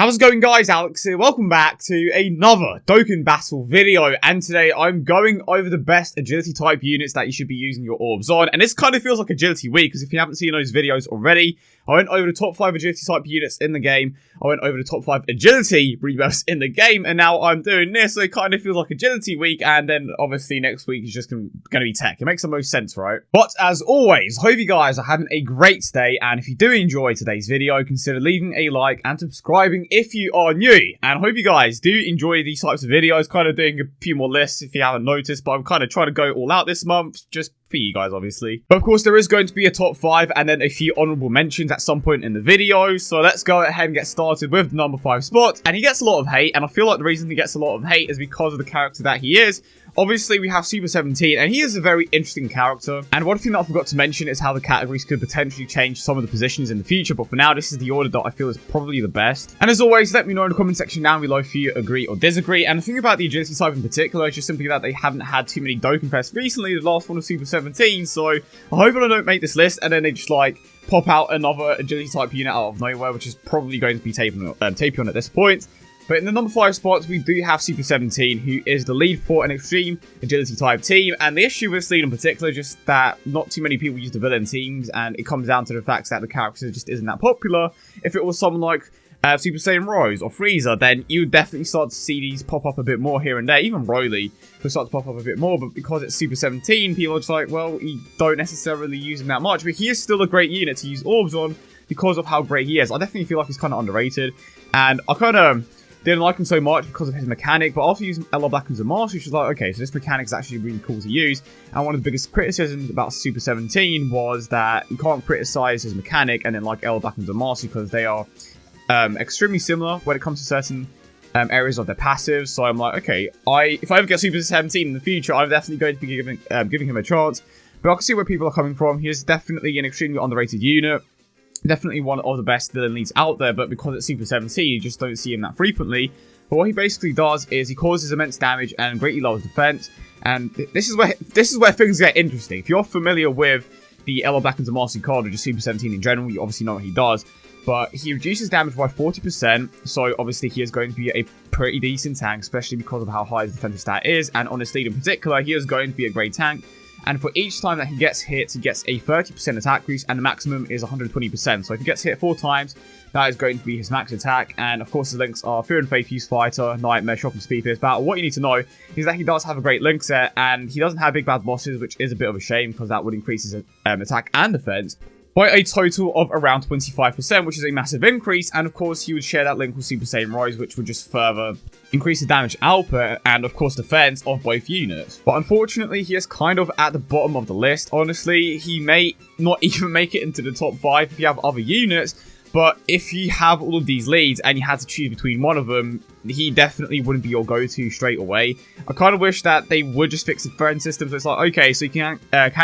How's it going, guys? Alex here. Welcome back to another Dokkan battle video, and today I'm going over the best agility type units that you should be using your orbs on. And this kind of feels like agility week, because if you haven't seen those videos already, I went over the top 5 agility type units in the game, I went over the top 5 agility rebuffs in the game, and now I'm doing this, so it kind of feels like agility week, and then obviously next week is just going to be tech. It makes the most sense, right? But as always, hope you guys are having a great day, and if you do enjoy today's video, consider leaving a like and subscribing if you are new. And I hope you guys do enjoy these types of videos, kind of doing a few more lists if you haven't noticed, but I'm kind of trying to go all out this month, just for you guys, obviously. But of course, there is going to be a top 5 and then a few honorable mentions at some point in the video. So let's go ahead and get started with the number 5 spot. And he gets a lot of hate, and I feel like the reason he gets a lot of hate is because of the character that he is. Obviously, we have Super 17, and he is a very interesting character. And one thing that I forgot to mention is how the categories could potentially change some of the positions in the future. But for now, this is the order that I feel is probably the best. And as always, let me know in the comment section down below if you agree or disagree. And the thing about the agility type in particular is just simply that they haven't had too many Dokkan Fests recently. The last one was Super 17, so I hope I don't make this list and then they just like pop out another agility type unit out of nowhere, which is probably going to be Tapion at this point. But in the number 5 spot, we do have Super 17, who is the lead for an extreme agility type team. And the issue with this lead in particular is just that not too many people use the villain teams, and it comes down to the fact that the character just isn't that popular. If it was someone like Super Saiyan Rose or Frieza, then you would definitely start to see these pop up a bit more here and there. Even Broly will start to pop up a bit more, but because it's Super 17, people are just like, well, you don't necessarily use him that much. But he is still a great unit to use orbs on because of how great he is. I definitely feel like he's kind of underrated, and I kind of didn't like him so much because of his mechanic, but after using Ella Black and Zamasu, she's like, okay, so this mechanic is actually really cool to use. And one of the biggest criticisms about Super 17 was that you can't criticize his mechanic and then like Ella Black and Zamasu because they are extremely similar when it comes to certain areas of their passives. So I'm like, okay, if I ever get Super 17 in the future, I'm definitely going to be giving him a chance. But I can see where people are coming from. He is definitely an extremely underrated unit. Definitely one of the best villain leads out there, but because it's Super 17, you just don't see him that frequently. But what he basically does is he causes immense damage and greatly lowers defense. And this is where things get interesting. If you're familiar with the Ella Black and Zamasu card, or just Super 17 in general, you obviously know what he does. But he reduces damage by 40%, so obviously he is going to be a pretty decent tank, especially because of how high his defensive stat is. And on this lead in particular, he is going to be a great tank. And for each time that he gets hit, he gets a 30% attack boost, and the maximum is 120%. So if he gets hit 4 times, that is going to be his max attack. And of course, his links are Fear and Faith, Fuse Fighter, Nightmare, Shock, and Speed Pierce Battle. What you need to know is that he does have a great link set, and he doesn't have big bad bosses, which is a bit of a shame, because that would increase his attack and defense by a total of around 25%, which is a massive increase. And of course, he would share that link with Super Saiyan Rise, which would just further increase the damage output and of course defense of both units. But unfortunately, he is kind of at the bottom of the list. Honestly, he may not even make it into the top 5 if you have other units. But if you have all of these leads and you had to choose between one of them, he definitely wouldn't be your go-to straight away. I kind of wish that they would just fix the friend system. So it's like, okay, so you can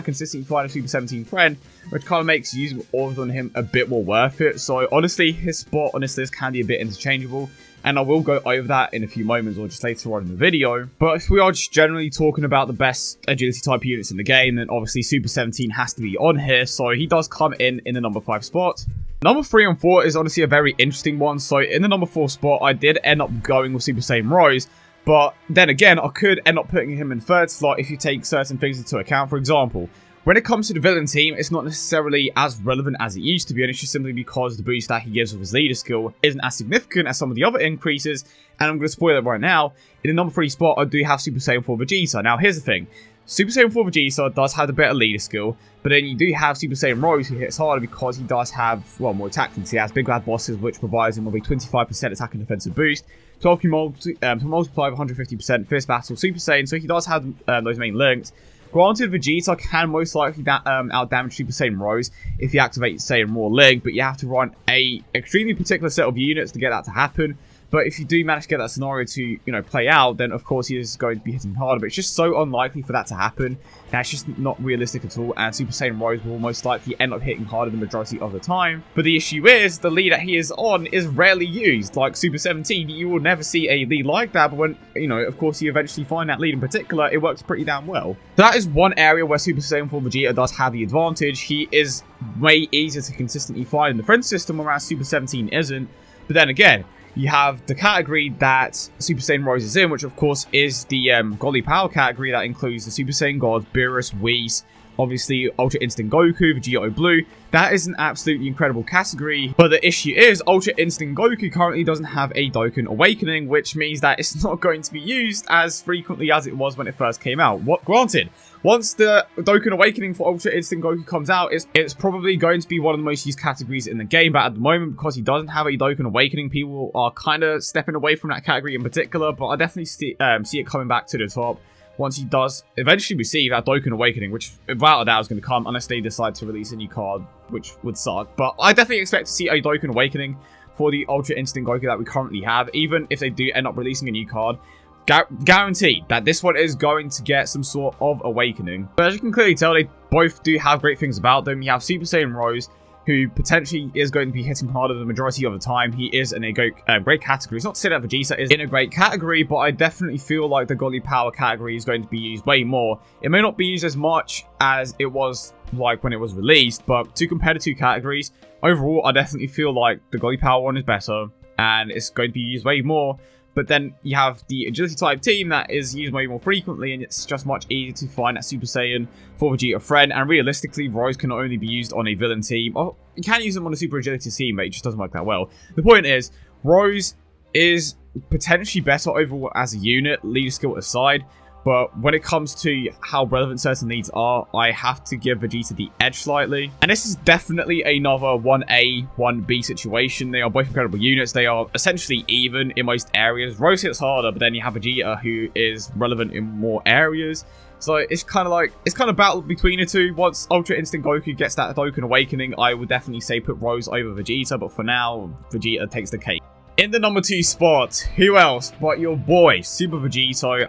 consistently find a Super 17 friend, which kind of makes using orbs on him a bit more worth it. So honestly, his spot on this list can be a bit interchangeable. And I will go over that in a few moments or just later on in the video. But if we are just generally talking about the best agility type units in the game, then obviously Super 17 has to be on here. So he does come in the number 5 spot. Number 3 and 4 is honestly a very interesting one. So in the number 4 spot, I did end up going with Super Saiyan Rose. But then again, I could end up putting him in 3rd slot if you take certain things into account. For example, when it comes to the villain team, it's not necessarily as relevant as it used to be, and it's just simply because the boost that he gives with his leader skill isn't as significant as some of the other increases, and I'm going to spoil it right now. In the number 3 spot, I do have Super Saiyan 4 Vegeta. Now, here's the thing. Super Saiyan 4 Vegeta does have the better leader skill, but then you do have Super Saiyan Rose, who hits harder because he does have, well, more attack since he has big bad bosses, which provides him with a 25% attack and defensive boost, 12 to multiply 150% Fierce Battle Super Saiyan, so he does have those main links. Granted, Vegeta can most likely out-damage Super Saiyan Rose if you activate Saiyan Raw Link, but you have to run a extremely particular set of units to get that to happen. But if you do manage to get that scenario to, play out, then of course he is going to be hitting harder. But it's just so unlikely for that to happen. That's just not realistic at all. And Super Saiyan Rose will most likely end up hitting harder the majority of the time. But the issue is, the lead that he is on is rarely used. Like Super 17, you will never see a lead like that. But when, of course you eventually find that lead in particular, it works pretty damn well. So that is one area where Super Saiyan 4 Vegeta does have the advantage. He is way easier to consistently find in the friend system, whereas Super 17 isn't. But then again, You have the category that Super Saiyan Rose is in, which of course is the Godly Power category that includes the Super Saiyan God, Beerus, Whis, obviously Ultra Instinct Goku, Vegito Blue. That is an absolutely incredible category, but the issue is Ultra Instinct Goku currently doesn't have a Dokkan Awakening, which means that it's not going to be used as frequently as it was when it first came out. Granted, once the Dokkan Awakening for Ultra Instinct Goku comes out, it's probably going to be one of the most used categories in the game, but at the moment, because he doesn't have a Dokkan Awakening, people are kind of stepping away from that category in particular, but I definitely see it coming back to the top once he does eventually receive that Dokkan Awakening, which without a doubt is going to come unless they decide to release a new card, which would suck. But I definitely expect to see a Dokkan Awakening for the Ultra Instinct Goku that we currently have, even if they do end up releasing a new card. Guaranteed that this one is going to get some sort of awakening. But as you can clearly tell, they both do have great things about them. You have Super Saiyan Rose, who potentially is going to be hitting harder the majority of the time. He is in a great category. It's not to say that Vegeta is in a great category, but I definitely feel like the Godly Power category is going to be used way more. It may not be used as much as it was like when it was released, but to compare the two categories, overall, I definitely feel like the Godly Power one is better, and it's going to be used way more. But then you have the Agility type team that is used way more frequently, and it's just much easier to find that Super Saiyan for Vegeta friend. And realistically, Rose can only be used on a villain team. Or you can use them on a Super Agility team, but it just doesn't work that well. The point is, Rose is potentially better overall as a unit, leader skill aside. But when it comes to how relevant certain leads are, I have to give Vegeta the edge slightly. And this is definitely another 1A, 1B situation. They are both incredible units. They are essentially even in most areas. Rose hits harder, but then you have Vegeta who is relevant in more areas. So it's kind of battle between the two. Once Ultra Instinct Goku gets that Dokkan Awakening, I would definitely say put Rose over Vegeta. But for now, Vegeta takes the cake. In the number 2 spot, who else but your boy, Super Vegito.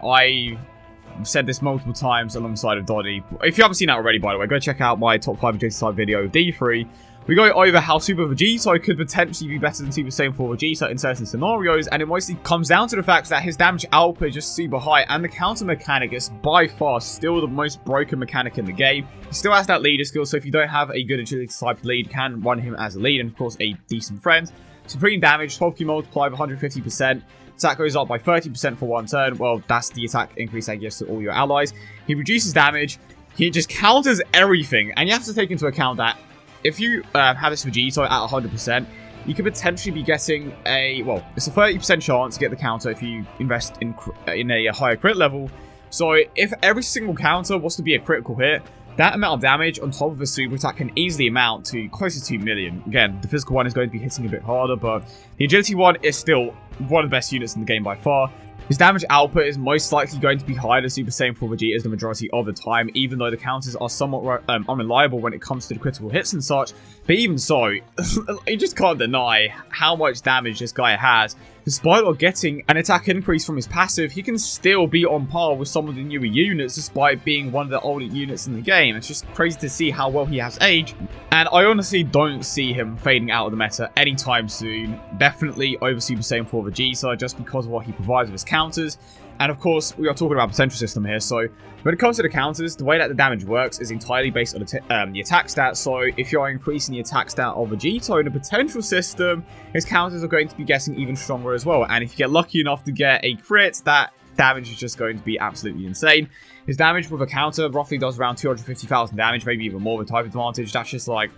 I've said this multiple times alongside of Doddy. If you haven't seen that already, by the way, go check out my top 5 Vegeta type video with DFree. We go over how Super Vegito could potentially be better than Super Saiyan 4 Vegeta in certain scenarios, and it mostly comes down to the fact that his damage output is just super high, and the counter mechanic is by far still the most broken mechanic in the game. He still has that leader skill, so if you don't have a good agility type lead, you can run him as a lead, and of course a decent friend. Supreme damage, 12Q multiplied by 150%. Attack goes up by 30% for one turn. Well, that's the attack increase that gives to all your allies. He reduces damage. He just counters everything. And you have to take into account that if you have this Vegito at 100%, you could potentially be getting a... Well, it's a 30% chance to get the counter if you invest in a higher crit level. So if every single counter was to be a critical hit, that amount of damage on top of a super attack can easily amount to close to 2 million. Again, the physical one is going to be hitting a bit harder, but the agility one is still one of the best units in the game by far. His damage output is most likely going to be higher than Super Saiyan 4 Vegeta the majority of the time, even though the counters are somewhat unreliable when it comes to the critical hits and such. But even so, you just can't deny how much damage this guy has. Despite not getting an attack increase from his passive, he can still be on par with some of the newer units despite being one of the older units in the game. It's just crazy to see how well he has aged. And I honestly don't see him fading out of the meta anytime soon. Definitely over Super Saiyan 4 Vegeta just because of what he provides with his counters. And of course, we are talking about potential system here, so when it comes to the counters, the way that the damage works is entirely based on the attack stat. So if you're increasing the attack stat of Vegito in a potential system, his counters are going to be getting even stronger as well. And if you get lucky enough to get a crit, that damage is just going to be absolutely insane. His damage with a counter roughly does around 250,000 damage, maybe even more with type advantage. That's just like...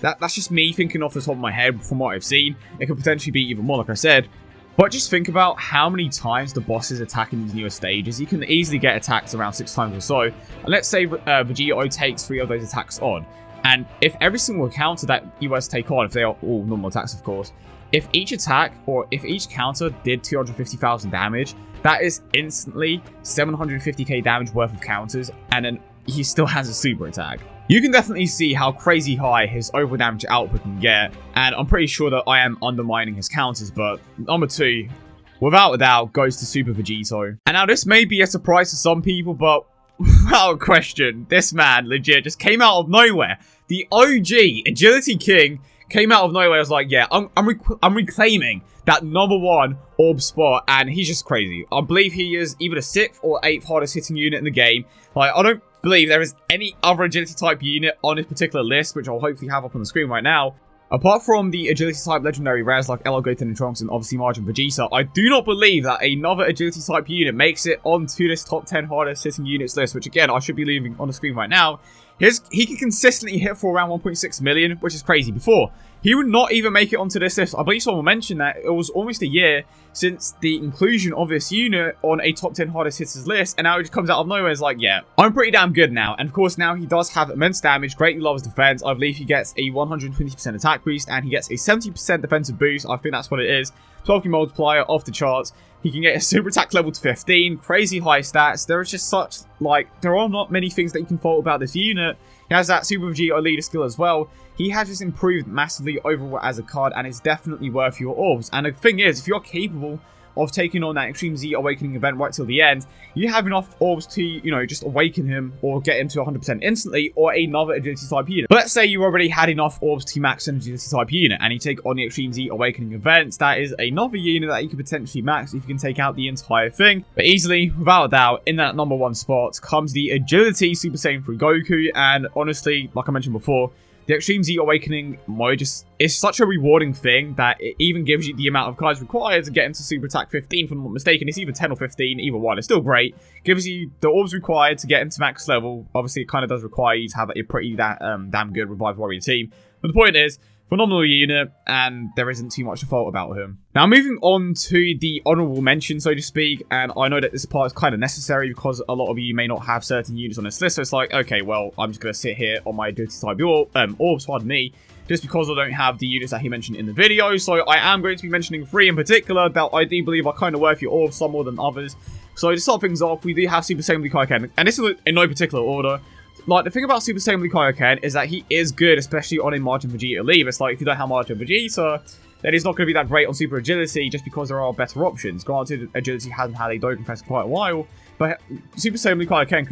That's just me thinking off the top of my head from what I've seen. It could potentially be even more, like I said. But just think about how many times the bosses attack in these newer stages. You can easily get attacked around 6 times or so. And let's say Vegito takes 3 of those attacks on. And if every single counter that you were to take on, if they are all normal attacks of course, if each attack or if each counter did 250,000 damage, that is instantly 750k damage worth of counters. And then he still has a super attack. You can definitely see how crazy high his overall damage output can get, and I'm pretty sure that I am undermining his counters, but number 2, without a doubt, goes to Super Vegito. And now this may be a surprise to some people, but without question, this man legit just came out of nowhere. The OG Agility King came out of nowhere. I was like, yeah, I'm reclaiming that number 1 orb spot, and he's just crazy. I believe he is either the 6th or 8th hardest hitting unit in the game. Like, I don't believe there is any other agility type unit on this particular list, which I'll hopefully have up on the screen right now, Apart from the agility type legendary rares like LL Goten and Trunks and obviously Margin Vegeta, I do not believe that another agility type unit makes it onto this top 10 hardest hitting units list, which again, I should be leaving on the screen right now. He can consistently hit for around 1.6 million, which is crazy. Before, he would not even make it onto this list. I believe someone mentioned that it was almost a year since the inclusion of this unit on a top 10 hardest hitters list, and now it just comes out of nowhere. It's like, yeah, I'm pretty damn good now. And of course, now he does have immense damage, greatly loves defense. I believe he gets a 120% attack boost, and he gets a 70% defensive boost. I think that's what it is. 12 multiplier off the charts. He can get a super attack level to 15, crazy high stats. There is just such, there are not many things that you can fault about this unit. He has that Super Vegito leader skill as well. He has just improved massively overall as a card, and it's definitely worth your orbs. And the thing is, if you're capable of taking on that Extreme Z Awakening event right till the end, you have enough orbs to, you know, just awaken him or get him to 100% instantly, or another agility type unit. But let's say you already had enough orbs to max an agility type unit, and you take on the Extreme Z Awakening event. That is another unit that you could potentially max if you can take out the entire thing. But easily, without a doubt, in that number 1 spot comes the Agility Super Saiyan 3 Goku, and honestly, like I mentioned before, the Extreme Z Awakening mode is such a rewarding thing that it even gives you the amount of cards required to get into Super Attack 15, if I'm not mistaken. It's either 10 or 15, either one. It's still great. Gives you the orbs required to get into max level. Obviously, it kind of does require you to have a pretty damn good Revive Warrior team. But the point is, phenomenal unit, and there isn't too much to fault about him. Now, moving on to the honorable mention, so to speak, and I know that this part is kind of necessary because a lot of you may not have certain units on this list, so it's like, okay, well, I'm just going to sit here on my Agility type orbs, pardon me, just because I don't have the units that he mentioned in the video. So I am going to be mentioning 3 in particular that I do believe are kind of worth your orbs, some more than others. So to start things off, we do have Super Saiyan Blue Kaioken, and this is in no particular order. Like, the thing about Super Saiyan Blue Kaioken is that he is good, especially on a Margin Vegeta leave. It's like, if you don't have Margin Vegeta, then he's not going to be that great on Super Agility just because there are better options. Granted, Agility hasn't had a Dokkan for quite a while, but Super Saiyan Blue Kaioken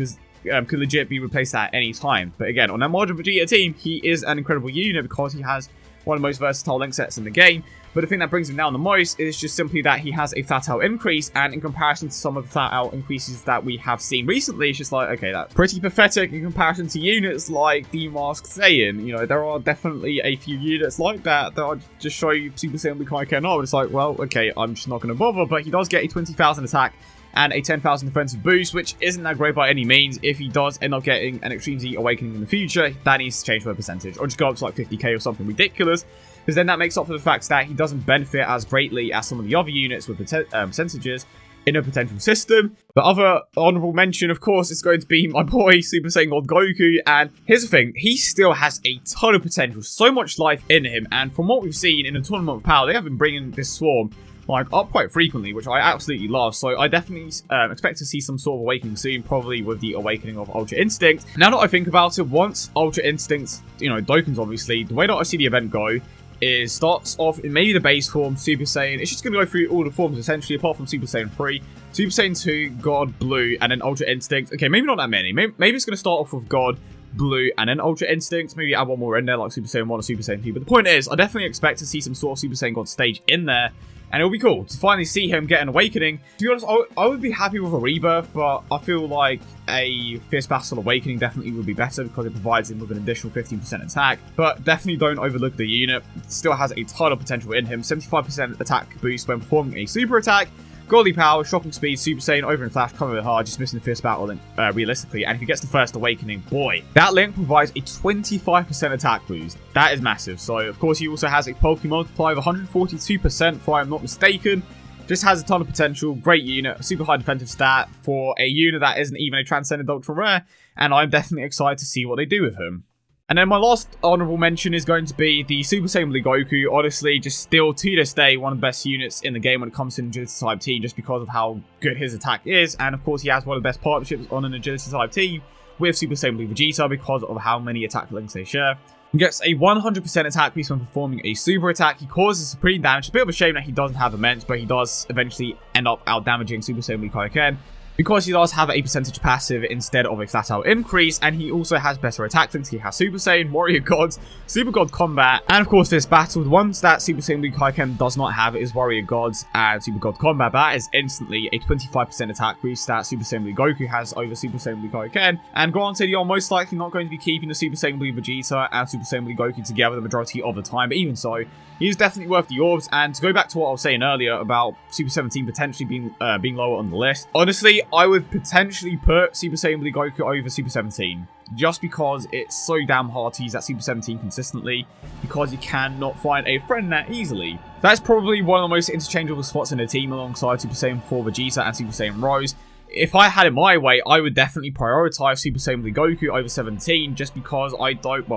could legit be replaced at any time. But again, on that Margin Vegeta team, he is an incredible unit because he has one of the most versatile link sets in the game. But the thing that brings him down the most is just simply that he has a flat out increase, and in comparison to some of the flat out increases that we have seen recently, it's just like, okay, that's pretty pathetic in comparison to units like the Masked Saiyan. You know, there are definitely a few units like that I just show you Super Saiyan Blue Kaioken are, but it's like, well, okay, I'm just not going to bother, but he does get a 20,000 attack and a 10,000 defensive boost, which isn't that great by any means. If he does end up getting an Extreme Z Awakening in the future, that needs to change for a percentage, or just go up to like 50k or something ridiculous, because then that makes up for the fact that he doesn't benefit as greatly as some of the other units with percentages in a potential system. The other honorable mention, of course, is going to be my boy Super Saiyan God Goku, and here's the thing, he still has a ton of potential, so much life in him, and from what we've seen in the Tournament of Power, they have been bringing this swarm up quite frequently, which I absolutely love. So I definitely expect to see some sort of awakening soon, probably with the awakening of Ultra Instinct. Now that I think about it, once Ultra Instinct, you know, Dokkan's obviously, the way that I see the event go is starts off in maybe the base form, Super Saiyan. It's just going to go through all the forms essentially, apart from Super Saiyan 3, Super Saiyan 2, God, Blue, and then Ultra Instinct. Okay, maybe not that many. Maybe it's going to start off with God, Blue, and then Ultra Instinct. Maybe add one more in there, like Super Saiyan 1 or Super Saiyan 2. But the point is, I definitely expect to see some sort of Super Saiyan God stage in there. And it'll be cool to finally see him get an awakening. To be honest, I would be happy with a rebirth, but I feel like a Fierce Battle Awakening definitely would be better because it provides him with an additional 15% attack. But definitely don't overlook the unit. It still has a ton of potential in him. 75% attack boost when performing a super attack. Godly power, shocking speed, Super Saiyan, over and flash, coming hard, just missing the Fierce Battle Link realistically. And if he gets the first awakening, boy, that link provides a 25% attack boost. That is massive. So, of course, he also has a Pokemon multiplier of 142%, if I'm not mistaken. Just has a ton of potential, great unit, super high defensive stat for a unit that isn't even a Transcendent Ultra Rare. And I'm definitely excited to see what they do with him. And then my last honorable mention is going to be the Super Saiyan Blue Goku. Honestly, just still to this day, one of the best units in the game when it comes to an agility type team, just because of how good his attack is. And of course, he has one of the best partnerships on an agility type team with Super Saiyan Blue Vegeta because of how many attack links they share. He gets a 100% attack boost when performing a super attack. He causes supreme damage. It's a bit of a shame that he doesn't have immense, but he does eventually end up out damaging Super Saiyan Blue Kaioken. because he does have a percentage passive instead of a flat out increase, and he also has better attack links. He has Super Saiyan, Warrior Gods, Super God Combat, and of course this battle, the ones that Super Saiyan Blue Kaioken does not have is Warrior Gods and Super God Combat. That is instantly a 25% attack boost that Super Saiyan Blue Goku has over Super Saiyan Blue Kaioken. And granted, you're most likely not going to be keeping the Super Saiyan Blue Vegeta and Super Saiyan Blue Goku together the majority of the time, but even so, he is definitely worth the orbs. And to go back to what I was saying earlier about Super 17 potentially being lower on the list, honestly, I would potentially put Super Saiyan Blue Goku over Super 17. Just because it's so damn hard to use that Super 17 consistently, because you cannot find a friend that easily. That's probably one of the most interchangeable spots in the team alongside Super Saiyan 4 Vegeta and Super Saiyan Rose. If I had it my way, I would definitely prioritize Super Saiyan Blue Goku over 17, just because I don't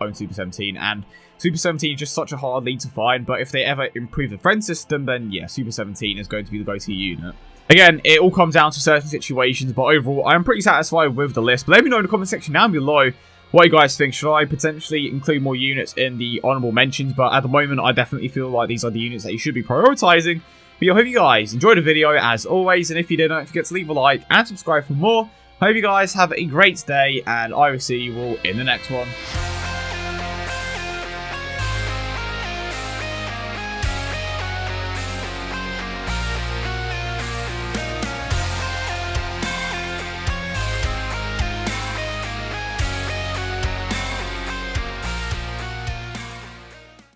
own Super 17, and Super 17 is just such a hard lead to find, but if they ever improve the friend system, then yeah, Super 17 is going to be the go-to unit. Again, it all comes down to certain situations, but overall, I'm pretty satisfied with the list. But let me know in the comment section down below what you guys think. Should I potentially include more units in the honorable mentions? But at the moment, I definitely feel like these are the units that you should be prioritizing. But I hope you guys enjoyed the video as always, and if you did, don't forget to leave a like and subscribe for more. Hope you guys have a great day, and I will see you all in the next one.